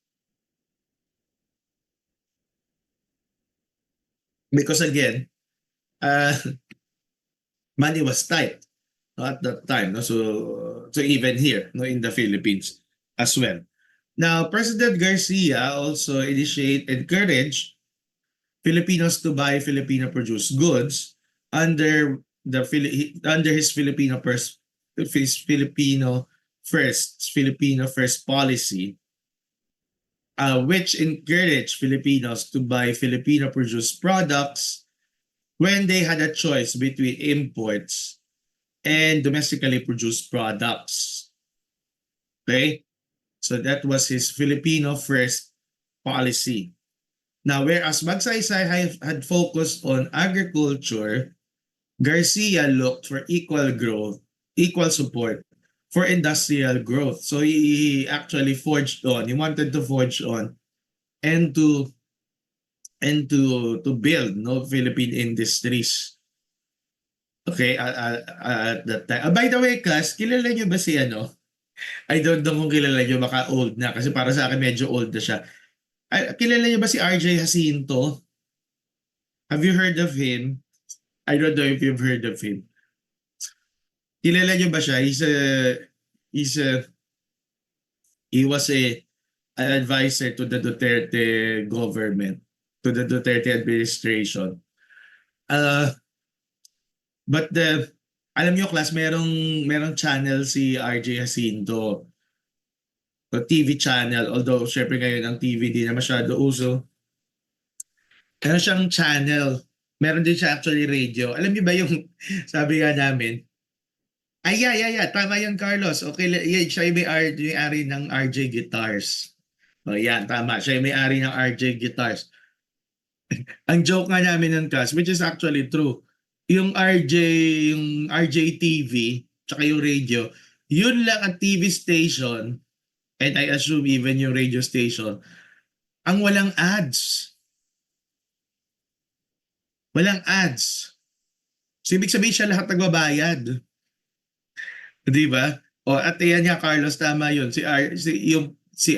because again, money was tight, no, at that time, no? So even here, no, in the Philippines as well. Now, President Garcia also encouraged Filipinos to buy Filipino-produced goods under his Filipino first policy, which encouraged Filipinos to buy Filipino-produced products when they had a choice between imports and domestically produced products. Okay? So that was his Filipino first policy. Now, whereas Magsaysay had focused on agriculture, Garcia looked for equal support for industrial growth. So he actually forged on. He wanted to forge on and to build, no, Philippine industries. Okay, at that time. By the way, class, kilala niyo ba si ano? I don't know kung kilala niyo, baka old na kasi para sa akin medyo old na siya. Kilala niyo ba si RJ Jacinto? Have you heard of him? I don't know if you've heard of him. Kilala niyo ba siya? He was an advisor to the Duterte government, to the Duterte administration. But alam niyo, class, merong channel si RJ Jacinto. So, TV channel, although syempre ngayon ang TV di na masyado uso. Meron siyang channel. Meron din siya actually radio. Alam niyo ba yung sabi nga namin? Yeah. Tama yun, Carlos. Okay, siya yung may-ari ng RJ Guitars. O yan, tama. Siya yung may-ari ng RJ Guitars. Ang joke nga namin ng class, which is actually true, yung RJ TV, tsaka yung radio, yun lang ang TV station, and I assume even yung radio station, ang walang ads. Walang ads. So, ibig sabihin siya lahat nagbabayad. Di ba? O, at yan nga, Carlos, tama yun. Si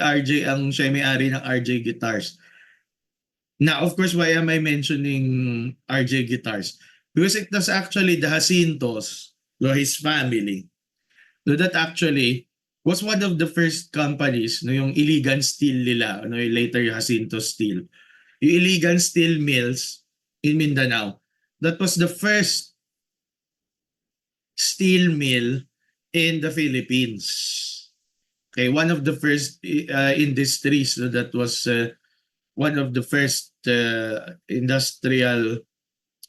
RJ ang siya may-ari ng RJ Guitars. Now, of course, why am I mentioning RJ Guitars? Because it was actually the Jacintos, his family, that actually was one of the first companies, no, yung Iligan Steel nila, no, later yung Jacinto Steel. Yung Iligan Steel Mills in Mindanao. That was the first steel mill in the Philippines. Okay, one of the first industries, no, that was one of the first industrial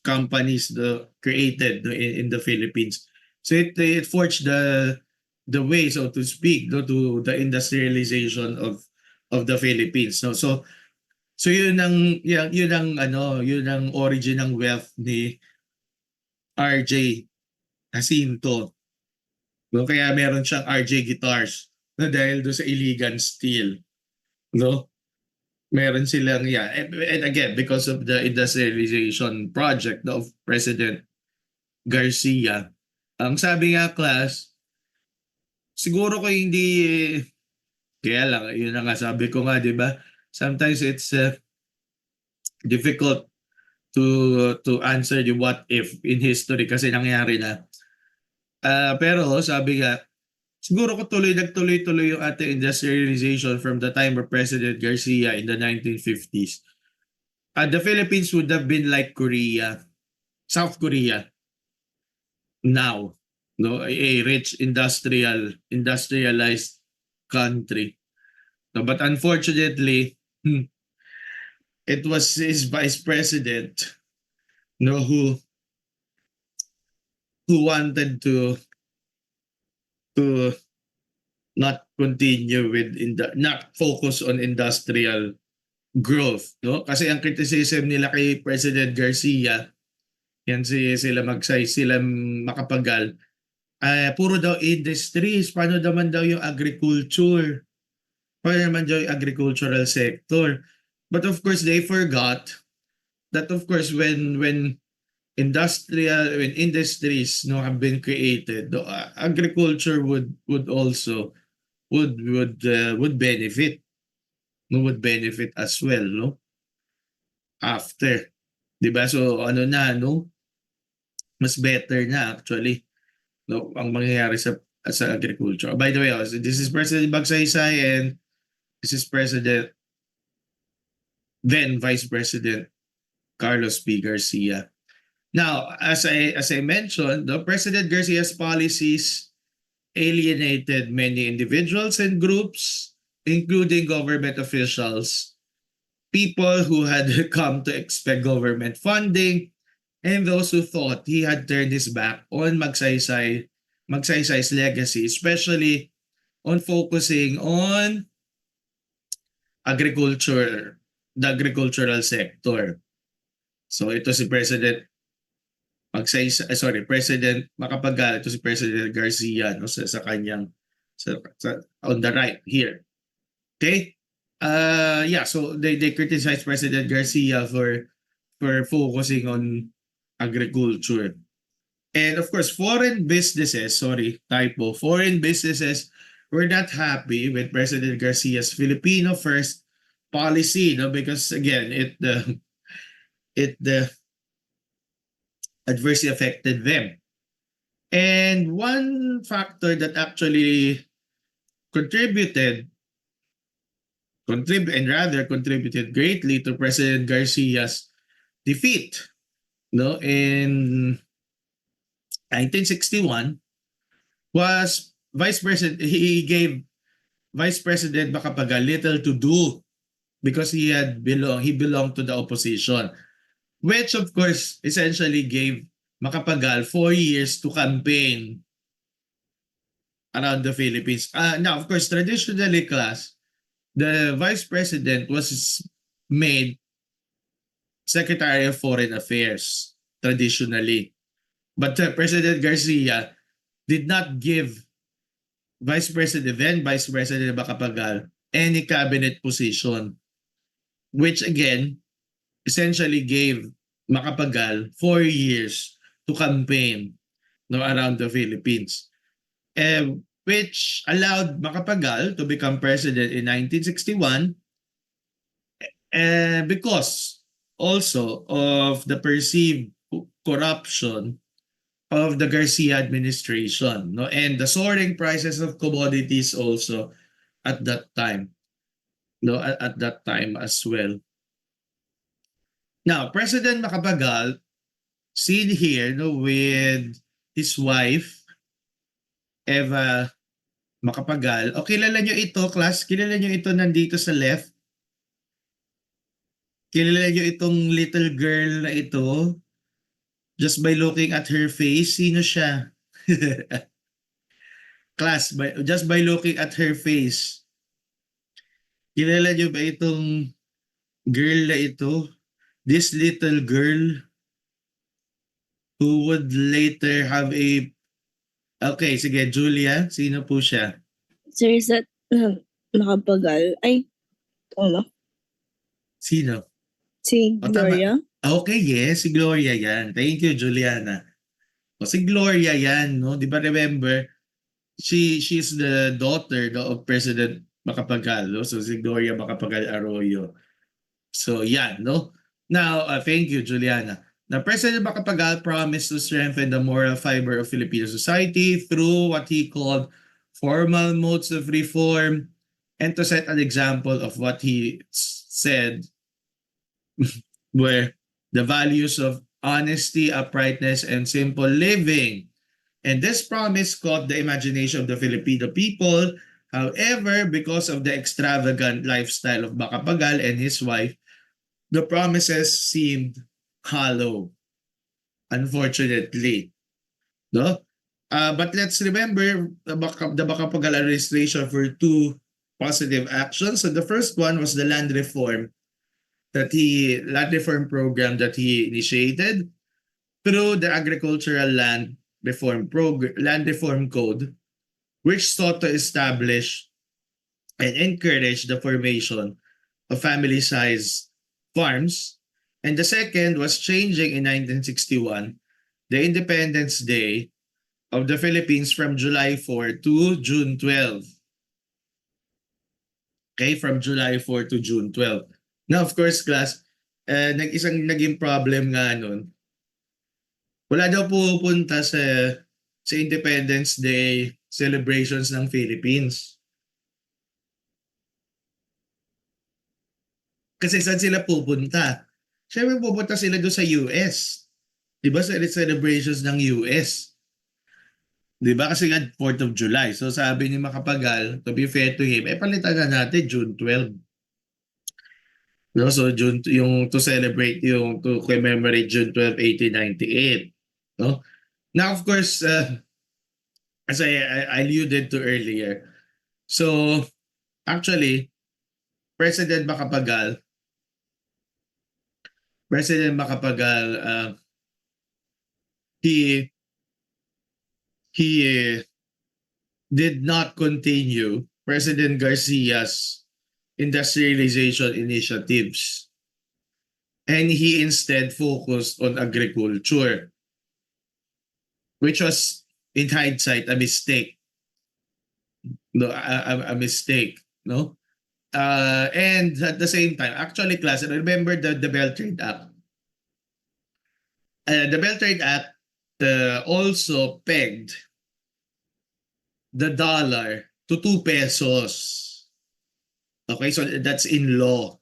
companies created, no, in the Philippines. So it forged the way, so to speak, no, to the industrialization of the Philippines. No? So yun ang origin ng wealth ni RJ Jacinto. No? Kaya meron siyang RJ Guitars, no, dahil do sa Iligan Steel. No? Meron silang, and again, because of the industrialization project of President Garcia. Ang sabi nga, class, siguro ko hindi, kaya lang, yun na nga sabi ko nga, di ba? Sometimes it's difficult to answer the what if in history kasi nangyari na. Pero sabi nga, siguro kung nagtuloy-tuloy yung ating industrialization from the time of President Garcia in the 1950s, the Philippines would have been like Korea, South Korea now, no, a rich industrialized country. No, but unfortunately, it was his vice president, no, who wanted to not continue with not focus on industrial growth, no? Kasi ang criticism nila kay President Garcia, yan sila Macapagal, puro daw industries, paano naman daw yung agriculture? Paano naman daw yung agricultural sector? But of course, they forgot that of course when industries no have been created, the agriculture would also would benefit, no, would benefit as well, no, after, di ba? So ano na, no, mas better na actually, no, ang mangyayari sa agriculture. By the way, this is President Bagsaysay and this is then Vice President Carlos P. Garcia. Now, as I mentioned, the President Garcia's policies alienated many individuals and groups, including government officials, people who had come to expect government funding, and those who thought he had turned his back on Magsaysay's legacy, especially on focusing on agriculture, the agricultural sector. So ito si President President Macapagal, ito si President Garcia, no, sa kanyang on the right here. Okay? So they criticized President Garcia for focusing on agriculture. And of course, foreign businesses were not happy with President Garcia's Filipino first policy, no, because again, it adversely affected them. And one factor that actually contributed greatly to President Garcia's defeat, no, in 1961 was he gave Vice President Macapagal little to do because he belonged to the opposition, which of course essentially gave Macapagal 4 years to campaign around the Philippines. Now, of course, traditionally, class, the Vice President was made Secretary of Foreign Affairs traditionally. But President Garcia did not give Vice President Macapagal any cabinet position, which again essentially gave Macapagal 4 years to campaign, no, around the Philippines, which allowed Macapagal to become president in 1961 because also of the perceived corruption of the Garcia administration, no, and the soaring prices of commodities also at that time, no, at that time as well. Now, President Macapagal, seen here, no, with his wife, Eva Macapagal. O, kilala nyo ito, class? Kilala nyo ito nandito sa left? Kilala nyo itong little girl na ito? Just by looking at her face, sino siya? Class, just by looking at her face. Kilala nyo ba itong girl na ito? This little girl who would later have a... Okay, sige, Julia, sino po siya? Sir, is that Macapagal? Ay, ano? Sino? Si O, tama. Gloria? Okay, yes, si Gloria yan. Thank you, Juliana. O, si Gloria yan, no? Di ba remember, she's the daughter of President Macapagal, no? So si Gloria Macapagal Arroyo. So yan, no? Now, thank you, Juliana. Now, President Macapagal promised to strengthen the moral fiber of Filipino society through what he called formal modes of reform and to set an example of what he said were the values of honesty, uprightness, and simple living. And this promise caught the imagination of the Filipino people. However, because of the extravagant lifestyle of Macapagal and his wife, the promises seemed hollow, unfortunately. No? But let's remember the Macapagal administration for two positive actions. So the first one was the land reform program that he initiated through the agricultural land reform code, which sought to establish and encourage the formation of family-sized farms. And the second was changing in 1961 the Independence Day of the Philippines from July 4 to June 12. Okay, from July 4 to June 12. Now, of course, class, naging problem nga nun. Wala daw pupunta sa Independence Day celebrations ng Philippines. Kasi saan sila pupunta? Siyempre pupunta sila doon sa US. Diba sa celebrations ng US? Diba kasi nga 4th of July. So sabi ni Macapagal, to be fair to him, palitan na natin June 12. No, so June yung to commemorate June 12, 1898. No? Now of course, as I alluded to earlier, so actually President Macapagal, he did not continue President Garcia's industrialization initiatives, and he instead focused on agriculture, which was in hindsight a mistake. No, a mistake, no? And at the same time, actually, class, remember the Bell Trade Act. The Bell Trade Act also pegged the dollar to 2 pesos. Okay, so that's in law.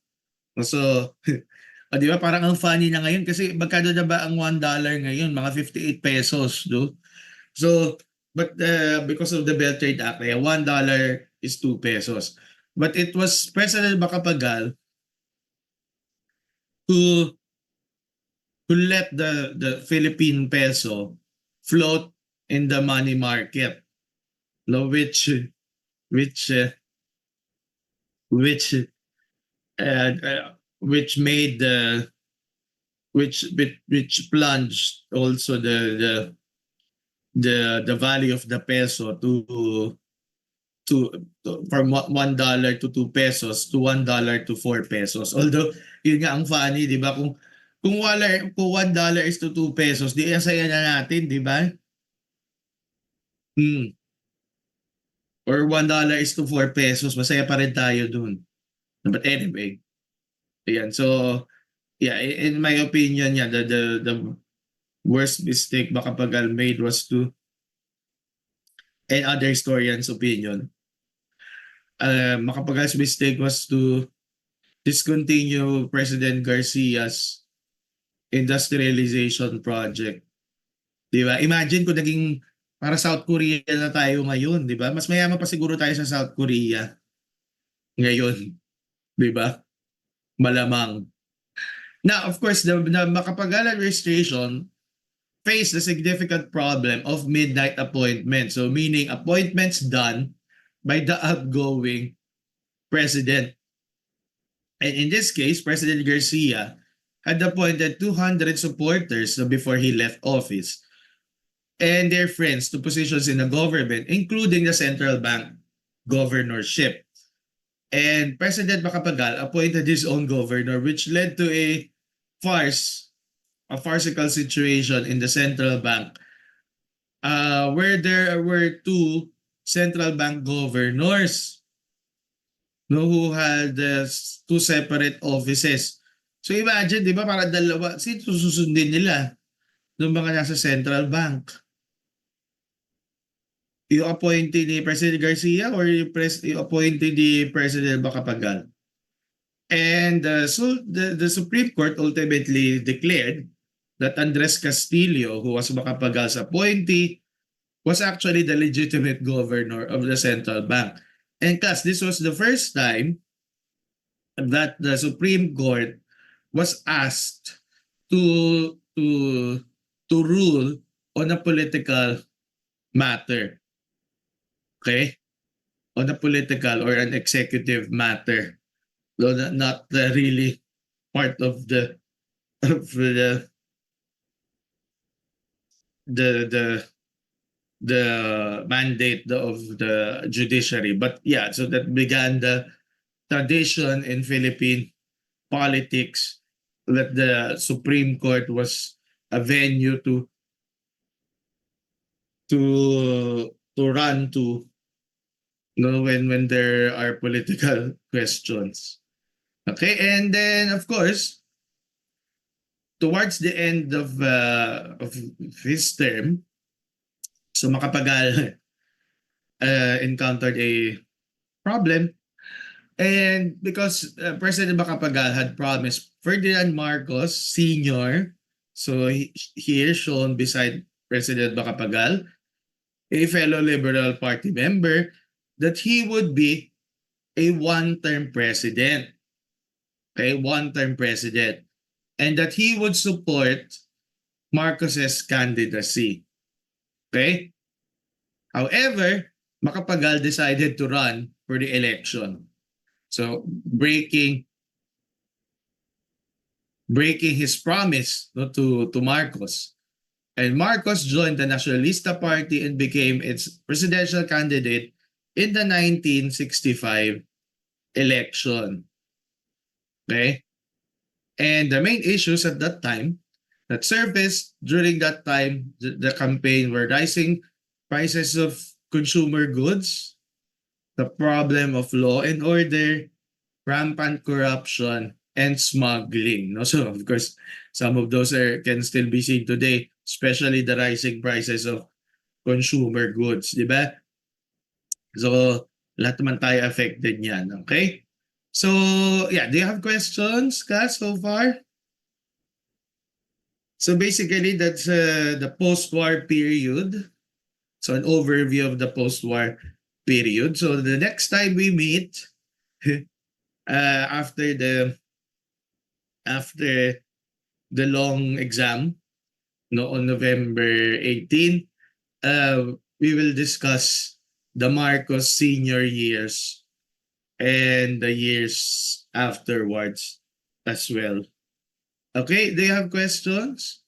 So, di ba parang ang funny na ngayon kasi magkano na ba ang $1 ngayon? Mga 58 pesos, do? So, but because of the Bell Trade Act, $1 is 2 pesos. But it was President Macapagal who let the Philippine peso float in the money market, no, which made which plunged also the value of the peso to from $1 to 2 pesos to $1 to 4 pesos. Although yun nga ang funny, di ba? Kung $1 is to 2 pesos, di saya na natin, di ba? Or $1 is to 4 pesos, masaya pa rin tayo dun. But anyway, ayan. So, yeah, in my opinion, yeah, the worst mistake Macapagal made was to, and other historians' opinion, Macapagal's mistake was to discontinue President Garcia's industrialization project. Di ba? Imagine kung naging para South Korea na tayo ngayon, di ba? Mas mayaman pa siguro tayo sa South Korea ngayon. Di ba? Malamang. Now, of course, the Macapagal administration faced a significant problem of midnight appointments. So meaning appointments done by the outgoing president. And in this case, President Garcia had appointed 200 supporters before he left office and their friends to positions in the government, including the central bank governorship. And President Macapagal appointed his own governor, which led to a farcical situation in the central bank, where there were two central bank governors who had two separate offices. So imagine, di ba, para dalawa, sino susundin nila? Yung mga nasa central bank. Yung appointee ni President Garcia or yung appointee ni President Macapagal. And so the Supreme Court ultimately declared that Andres Castillo, who was Macapagal's appointee, was actually the legitimate governor of the central bank. And thus, this was the first time that the Supreme Court was asked to rule on a political matter. Okay? On a political or an executive matter. Though not really part of the mandate of the judiciary. But yeah, so that began the tradition in Philippine politics that the Supreme Court was a venue to run to, you know, when there are political questions. Okay, and then of course, towards the end of his term, so Macapagal encountered a problem. And because President Macapagal had promised Ferdinand Marcos Sr., so here shown beside President Macapagal, a fellow Liberal Party member, that he would be a one-term president. Okay, one-term president. And that he would support Marcos's candidacy. Okay? However, Macapagal decided to run for the election. So breaking his promise, no, to Marcos. And Marcos joined the Nacionalista Party and became its presidential candidate in the 1965 election. Okay? And the main issues at that time that surfaced during that time, the campaign, were rising prices of consumer goods, the problem of law and order, rampant corruption, and smuggling. No? So, of course, some of those can still be seen today, especially the rising prices of consumer goods, di ba? So, lahat naman tayo affected niyan, okay? So, yeah, do you have questions, Cass, so far? So, basically, that's the post-war period. So, an overview of the post-war period. So, the next time we meet, after the long exam, no, on November 18, we will discuss the Marcos senior years and the years afterwards as well. Okay, do you have questions?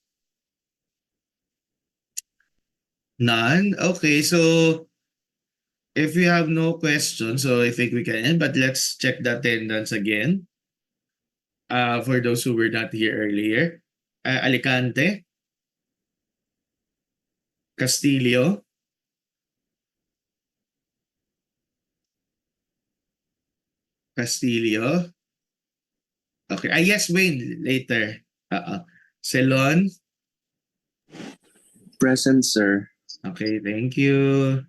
None? Okay, so if you have no questions, so I think we can end, but let's check the attendance again. For those who were not here earlier. Alicante, Castillo, Okay. Yes, Wayne, later. Celon. Present, sir. Okay, thank you.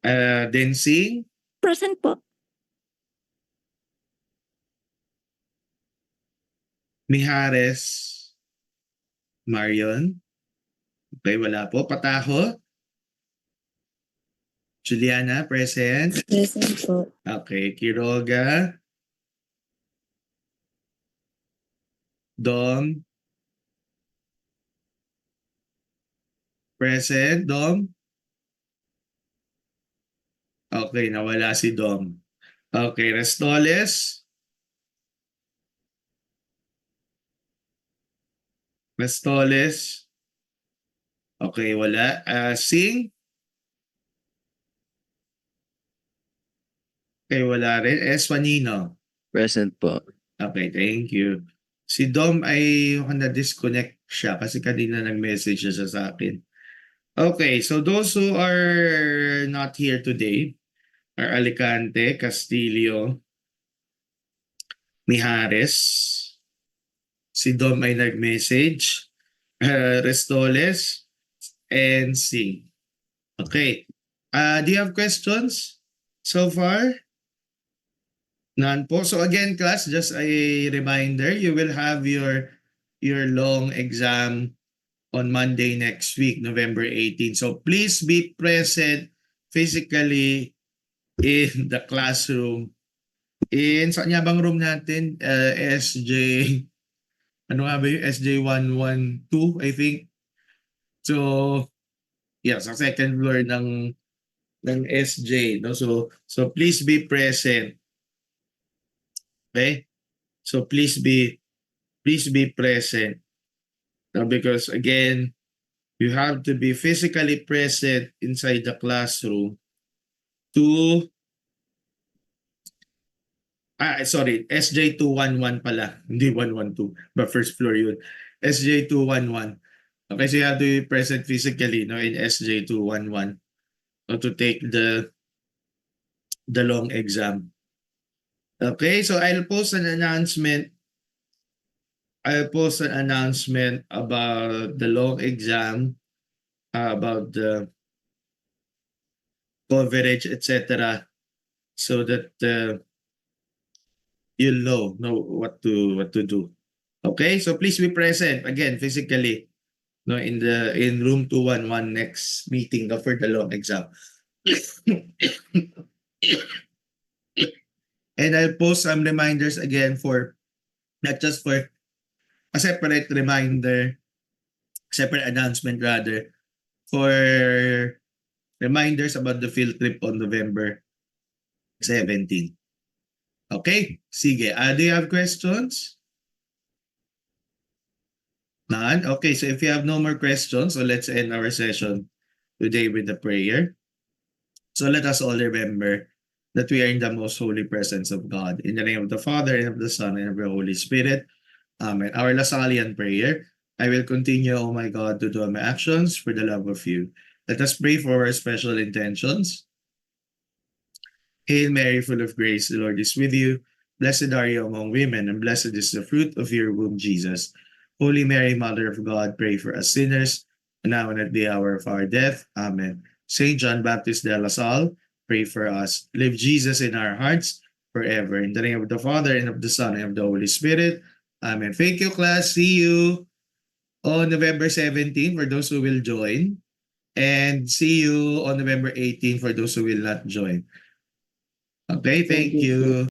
Densing. Present po. Mijares. Marion. Okay, wala po. Pataho. Juliana, present. Present po. Okay, Quiroga. Dom. Present, Dom. Okay, nawala si Dom. Okay, Restoles. Okay, wala. Sing. Okay, wala rin. Espanino. Present po. Okay, thank you. Si Dom ay na-disconnect siya kasi kanina nag-message siya sa akin. Okay, so those who are not here today are Alicante, Castillo, Mijares, Si Dom ay nag-message. Restoles and Sing. Okay. Do you have questions so far? None po. So again, class, just a reminder, you will have your long exam on Monday next week, November 18. So please be present physically in the classroom. Saan nga bang room natin? SJ, ano nga ba yung SJ 112, I think. So, yeah, sa second floor ng SJ, no? So please be present. Okay? So please be present. Because again, you have to be physically present inside the classroom to SJ 211 pala, hindi 112, but first floor yun. SJ 211. Okay, so you have to be present physically, no, in SJ 211 to take the long exam. Okay, so I'll post an announcement about the long exam, about the coverage, etc., so that you'll know what to do. Okay, so please be present again physically, no, in room 211 next meeting for the long exam. And I'll post some reminders again for not just for a separate announcement rather, for reminders about the field trip on November 17. Okay? Sige. Do you have questions? None? Okay, so if you have no more questions, so let's end our session today with a prayer. So let us all remember that we are in the most holy presence of God. In the name of the Father, and of the Son, and of the Holy Spirit. Amen. Our Lasalian prayer. I will continue, O my God, to do my actions for the love of you. Let us pray for our special intentions. Hail Mary, full of grace, the Lord is with you. Blessed are you among women, and blessed is the fruit of your womb, Jesus. Holy Mary, Mother of God, pray for us sinners, now and at the hour of our death. Amen. Saint John Baptist de La Salle, pray for us. Live Jesus in our hearts forever. In the name of the Father, and of the Son, and of the Holy Spirit. Amen. Thank you, class. See you on November 17 for those who will join. And see you on November 18 for those who will not join. Okay, thank you.